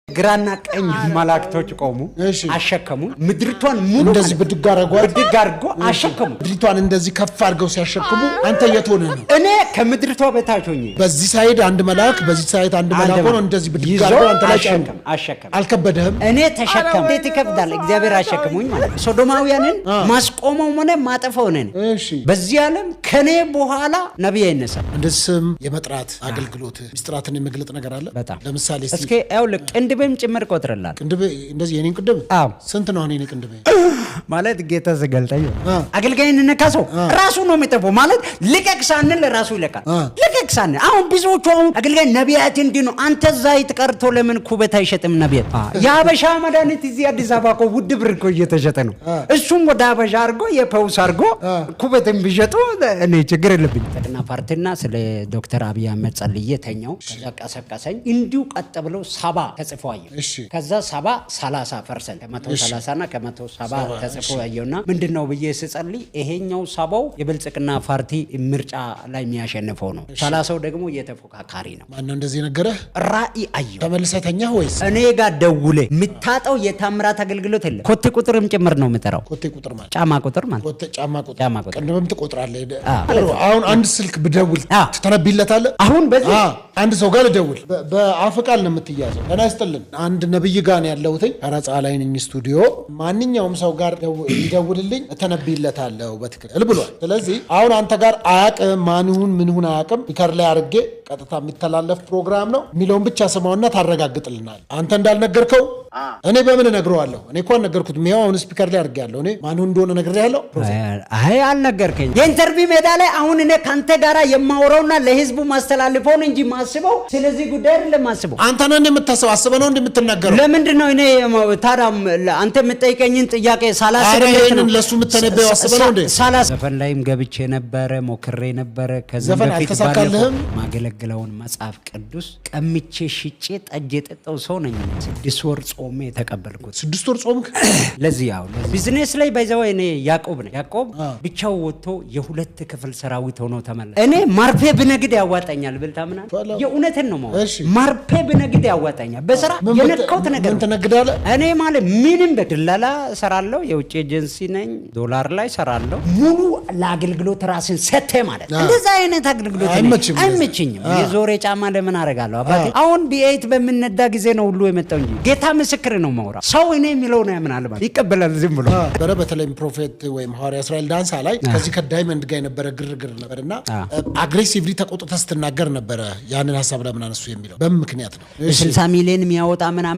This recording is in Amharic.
ግራና ቀኝ መላእክቶች ቆሙ አሸከሙ ምድሪቷን ሙሉ እንደዚህ ብድግ አድርጎ አሸከሙ ምድሪቷን እንደዚህ ከፍ አድርገው ሲያሸክሙ አንተ የት ሆነህ ነው? እኔ ከምድሪቷ በታች ሆኜ በዚህ ሳይድ አንድ መልአክ በዚህ ሳይድ አንድ መልአክ ሆኖ እንደዚህ ብድግ አድርገው አንተ ላይ አሸከም አልከበደህም? እኔ ተሸከም እንዴት ይከብዳል? እግዚአብሔር አሸከሙኝ ማለት ነው። ሶዶማውያንን ማስቆመው ሆነ ማጠፋው ነን። በዚህ ዓለም ከኔ በኋላ ነብይ አይነሳ። እንደዚህ ስም የመጥራት አገልግሎት ሚስጥራትን የመግለጥ ነገር አለ። ለምሳሌ እስኪ ያውልቅ ቅንድብም ጭምር ቆጥረላል። ቅንድብ እንደዚህ የኔን ቅንድብ ስንት ነው? እኔ ቅንድብ ማለት ጌታ ዘገልጠኝ አገልጋይን ነካሰው ራሱ ነው የሚጠፋው ማለት ልቀቅ ሳንል ራሱ ይለቃል። ልቀቅ ሳንል አሁን ብዙዎቹ አሁን አገልጋይ ነቢያት እንዲህ ነው። አንተ ዘይት ቀርቶ ለምን ኩበት አይሸጥም? ነቢያት የአበሻ መድኃኒት እዚህ አዲስ አበባ እኮ ውድ ብር እኮ እየተሸጠ ነው። እሱም ወደ አበሻ አድርጎ የፈውስ አድርጎ ኩበትን ቢሸጡ እኔ ችግር የለብኝም። ጠቅና ፓርቲና ስለ ዶክተር አብይ አህመድ ጸልዬ ተኛው። ከዛ ቀሰቀሰኝ እንዲሁ ቀጥ ብለው 70 ተጽፎ አየሁ። ከዛ 70 30% ከ130 እና ከ170 ተጽፎ አየውና ምንድነው ብዬ ስጸልይ ይሄኛው 70 የብልጽግና ፓርቲ ምርጫ ላይ የሚያሸንፈው ነው፣ 30 ደግሞ የተፎካካሪ ነው። ማን እንደዚህ ነገረህ? ራእይ አየሁ። ተመልሰተኛ ወይስ እኔ ጋር ደውለ ምታጣው የታምራት አገልግሎት የለም። ኮቴ ቁጥርም ጭምር ነው የምጠራው። ኮቴ ቁጥር ማለት ጫማ ቁጥር ማለት ኮቴ ጫማ ቁጥር ቅድምም ትቆጥራለህ። አሁን አንድ ስልክ ብደውል ትተነብይለታለህ? አሁን በዚህ አንድ ሰው ጋር ልደውል በአፍ ቃል ነው የምትያዘው። እና ያስጥልን አንድ ነብይ ጋር ነው ያለሁት ቀረጻ ላይ ነኝ ስቱዲዮ። ማንኛውም ሰው ጋር ይደውልልኝ እተነብይለታለሁ በትክክል ብሏል። ስለዚህ አሁን አንተ ጋር አያቅም ማንሁን ምንሁን አያቅም ፒከር ላይ አድርጌ ቀጥታ የሚተላለፍ ፕሮግራም ነው የሚለውን ብቻ ስማውና ታረጋግጥልናል። አንተ እንዳልነገርከው እኔ በምን እነግረዋለሁ? እኔ እኮ አልነገርኩትም። ይኸው አሁን ስፒከር ላይ አድርጌያለሁ። እኔ ማንሁን እንደሆነ ነግሬያለሁ። አይ አልነገርከኝ። የኢንተርቪው ሜዳ ላይ አሁን እኔ ካንተ ጋራ የማወራውና ለህዝቡ ማስተላልፈው እንጂ ማስበው ስለዚህ ጉዳይ አይደለም ማስበው። አንተ ነህ እንደምታስበው አስበህ ነው እንደምትናገረው። ለምንድን ነው እኔ ታዲያ አንተ የምጠይቀኝን ጥያቄ ሳላስበለት ነው ለሱ የምትነበየው? አስበህ ነው እንዴ? ዘፈን ላይም ገብቼ ነበረ ሞክሬ ነበረ። ከዛ በፊት ማገለግለውን መጽሐፍ ቅዱስ ቀምቼ ሽጬ ጠጅ የጠጣው ሰው ነኝ። 6 ወር ጾሜ የተቀበልኩት። 6 ወር ጾምክ? ለዚህ ያው ቢዝነስ ላይ ባይዘው እኔ ያዕቆብ ነኝ። ያዕቆብ ብቻው ወጥቶ የ2 ክፍል ሰራዊት ሆኖ ተመለሰ። እኔ ማርፔ ብነግድ ያዋጣኛል ብል ታምናለህ? የእውነትን ነው ማለት ማርፔ ብነግድ ያዋጣኛል። በስራ የነካውት ነገር ምን ትነግዳለህ? እኔ ማለት ምንም በድላላ ሰራለሁ። የውጭ ኤጀንሲ ነኝ። ዶላር ላይ ሰራለሁ። ሙሉ ለአገልግሎት ራስን ሰተ ማለት እንደዛ አይነት አገልግሎት አይመችኝም። የዞሬ ጫማ ለምን አደርጋለሁ? አባቴ አሁን ቢኤት በምንነዳ ጊዜ ነው ሁሉ የመጣው እንጂ ጌታ ምስክር ነው ማውራ ሰው እኔ የሚለው ነው ያምናል ማለት ይቀበላል ዝም ብሎ። በተለይም ፕሮፌት ወይም ሐዋርያ እስራኤል ዳንሳ ላይ ከዚህ ከዳይመንድ ጋር የነበረ ግርግር ነበርና አግሬሲቭሊ ተቆጥተህ ስትናገር ነበረ። ያንን ሐሳብ ለምን አነሱ የሚለው በምን ምክንያት ነው? 60 ሚሊዮን የሚያወጣ ምናምን